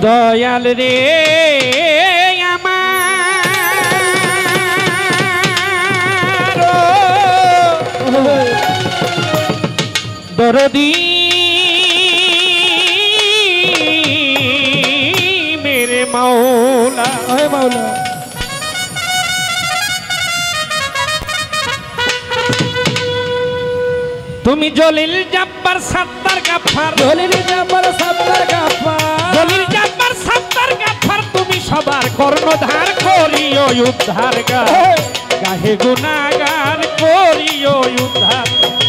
দয়াল রে আমার দরদি মেরে মাওলা মাওলা তুমি জলিল জব্বার সত্তার গাফফার জলিল জব্বার সত্তার গাফফার জলিল জব্বার সত্তার গাফফার তুমি সবার কর্ণধার করিও উদ্ধার গাহে গুনাহগার করিও উদ্ধার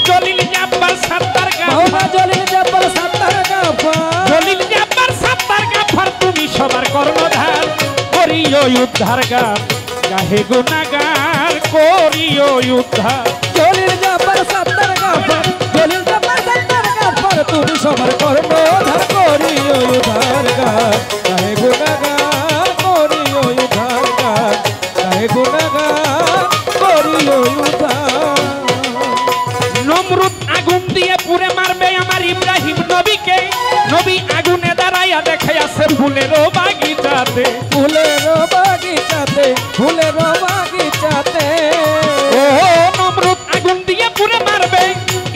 জলিল জব্বার সত্তার গাফফার জলিল জব্বার সত্তার গাফফার জলিল জব্বার সত্তার গাফফার তুমি সবার কর্ণধার করিও উদ্ধার গাহে গুনাহগার করিও উদ্ধার জলিল জব্বার সত্তার গাফফার জলিল জব্বার সত্তার গাফফার তুমি সবার কর্ণধার করিও উদ্ধার গাহে গুনাহগার করিও উদ্ধার গাহে গুনাহগার করিও উদ্ধার নমরুদ আগুন দিয়ে পুড়ে মারবে আমার ইব্রাহিম নবীকে নবী আগুনে দাঁড়াইয়া দেখে আছে ফুলের বাগিচাতে ফুলের বাগিচাতে ফুলের বাগিচাতে ও নমরুদ আগুন দিয়ে পুড়ে মারবে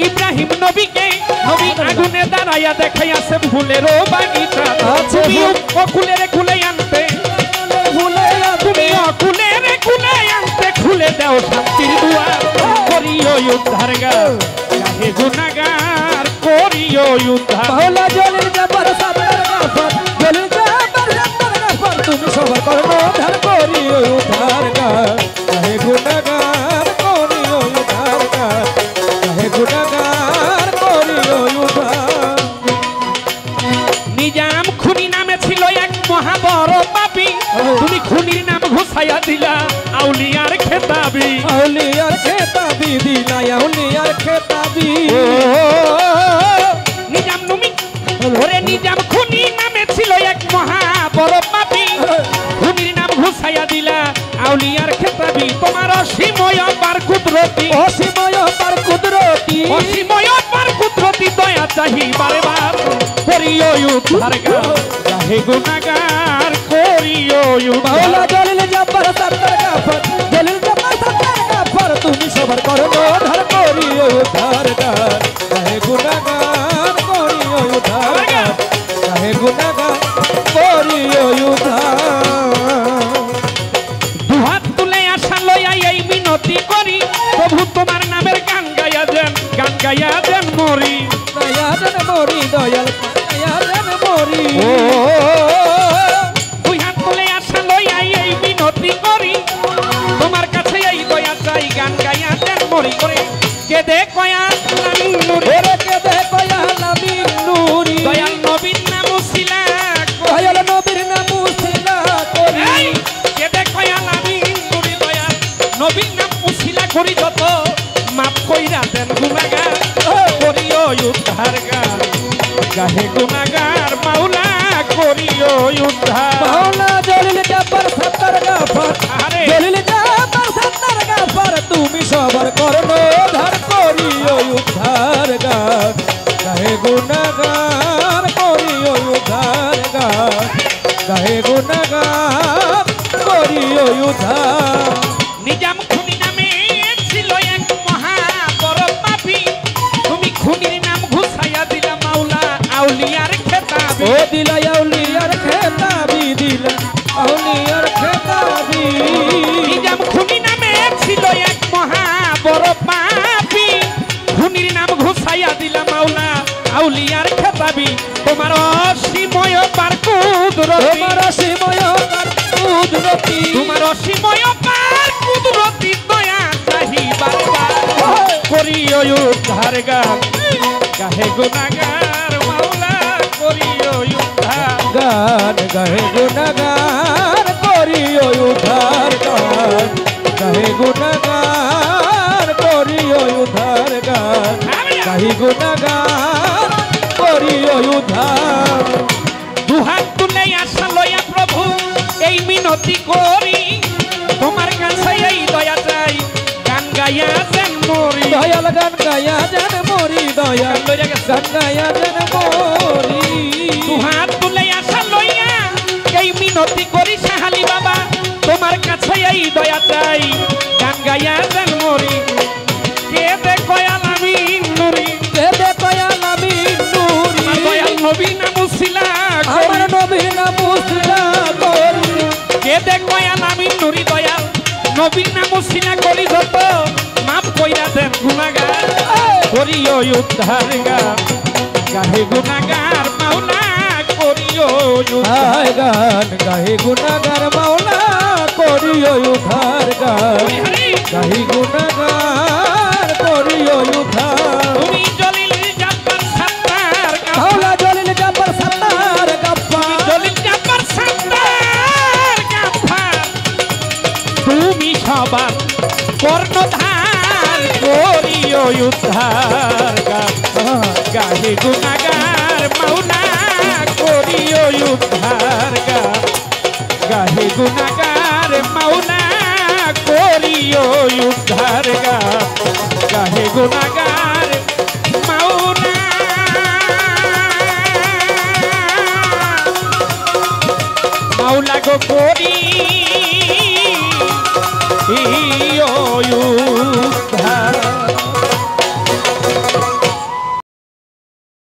ইব্রাহিম নবীকে নবী আগুনে দাঁড়াইয়া দেখে আছে ফুলের বাগিচাতে তুমি অকুলেরে খুলে আনতে তুমি অকুলেরে খুলে আনতে খুলে দাও শান্তির দুয়ার করিও উদ্ধার গাহে গুনাহগার করিও উদ্ধার মাওলা জলিল জব্বার সত্তার গাফফার জলিল জব্বার সত্তার গাফফার তুমি সবার কর্ণধার করিও উদ্ধার গাহে গুনাহগার করিও উদ্ধার গাহে গুনাহগার করিও উদ্ধার নিজাম খুনি নামে ছিল এক মহা বড় পাপী তুমি খুনির নাম ঘুষাইয়া দিলা আউলিয়ার খেতাবি আউলিয়ার খেতাবি দিলা আউলিয়ার খেতাবি নিজাম তুমি ওরে নিজাম খুনি নামে ছিল এক মহা বড় পাপী খুনির নাম ঘুষাইয়া দিলা আউলিয়ার খেতাবি তোমার অসীময় পার কুদরতি অসীময় পার কুদরতি অসীময় পার কুদরতি দয়া চাহি বারে বার করিও উদ্ধার গাহে গুনাহগার করিও মাওলা উদ্ধার জলিল জব্বার সত্তার গাফফার জলিল জব্বার সত্তার গাফফার তুমি সবার কর্ণধার করিও উদ্ধার গাহে গুনাহগার করিও উদ্ধার গাহে গুনাহগার করিও উদ্ধার দুহাত তুলে আশা লইয়া এই মিনতি করি প্রভু তোমার নামের গান গাইয়া দেন মরি দয়া দেন মরি দয়াল দয়া দেন মরি দুই হাত তুলে আশা লইয়া এই মিনতি করি তোমার কাছে এই দয়া চাই গান গাইয়া দেন মরি করে কেদে কয়া লামিন নুরি ওরে কেদে কয়া লামিন নুরি দয়াল নবীর নাম উছিলা দয়াল নবীর নাম উছিলা করি কেদে কয়া লামিন নুরি দয়াল নবীর নাম উছিলা করি যত মাফ কইরা দেন গুনাহগার করিও উদ্ধার গাহে গুনাহগার মাওলা করিও উদ্ধার মাওলা জলিল জব্বার সত্তার গাফফার জলিল জব্বার সত্তার গাফফার তুমি সবার কর্ণধার করিও উদ্ধার গাহে গুনাহগার করিও উদ্ধার গাহে গুনাহগার করিও উদ্ধার নিজাম খুনি নামে ছিল এক মহা বড় পাপী তুমি খুনির নাম ঘুষাইয়া দিলা মাওলা আউলিয়ার খেতাবি ও দিলা আউলিয়ার খেতাবি দিলা আউলিয়ার খেতাবি নিজাম খুনি নামে ছিল এক মহা বড় পাপী খুনির নাম ঘুষাইয়া দিলা মাওলা আউলিয়ার খেতাবি তোমার অসীময় পার কুদরতি তোমার অসীময় পার কুদরতি তোমার অসীময় পার কুদরতি দয়া চাহি বারবার করিও উদ্ধার গাহে গুনাহগার মাওলা করিও উদ্ধার গান গাহে গুনাহগার করিও উদ্ধার গাহে গুনাহগার করিও উদ্ধার গাহে গুনাহগার করিও উদ্ধার দুহাত তুলে আশা লইয়া প্রভু এই মিনতি করি তোমার কাছে এই দয়া চাই গান গাইয়া যেন মরি দয়াল গান গায়া যেন মরি দয়াল গান গায়া যেন মরি দুহাত তুলে আশা লইয়া দয়া চাই গান গাইয়া দেন মরি কে দেখো আমি নুরি দেবে কয়াল আমি নুরি আমার দয়াল নবী নাম উসিলা আমার নবী নাম উসিলা করি কে দেখো আমি নুরি দয়াল নবী নাম উসিলা করি যত মাপ কইরা দেন গুনাহগার করিও উদ্ধার গান গাহে গুনাহগার মাওলা করিও উদ্ধার হায় গান গাহে গুনাহগার মাওলা করিও উদ্ধার গান হরি গাহি গুনাহগার করিও উদ্ধার তুমি জলিল জব্বার সত্তার মাওলা জলিল জব্বার সত্তার গাফফার জলিল জব্বার সত্তার গাফফার তুমি সবার কর্ণধার করিও উদ্ধার গাহে গুনাহগার মাওলা করিও উদ্ধার গাহে গুনাহগার মাওলা করিও উদ্ধার গাহে গুনাহগার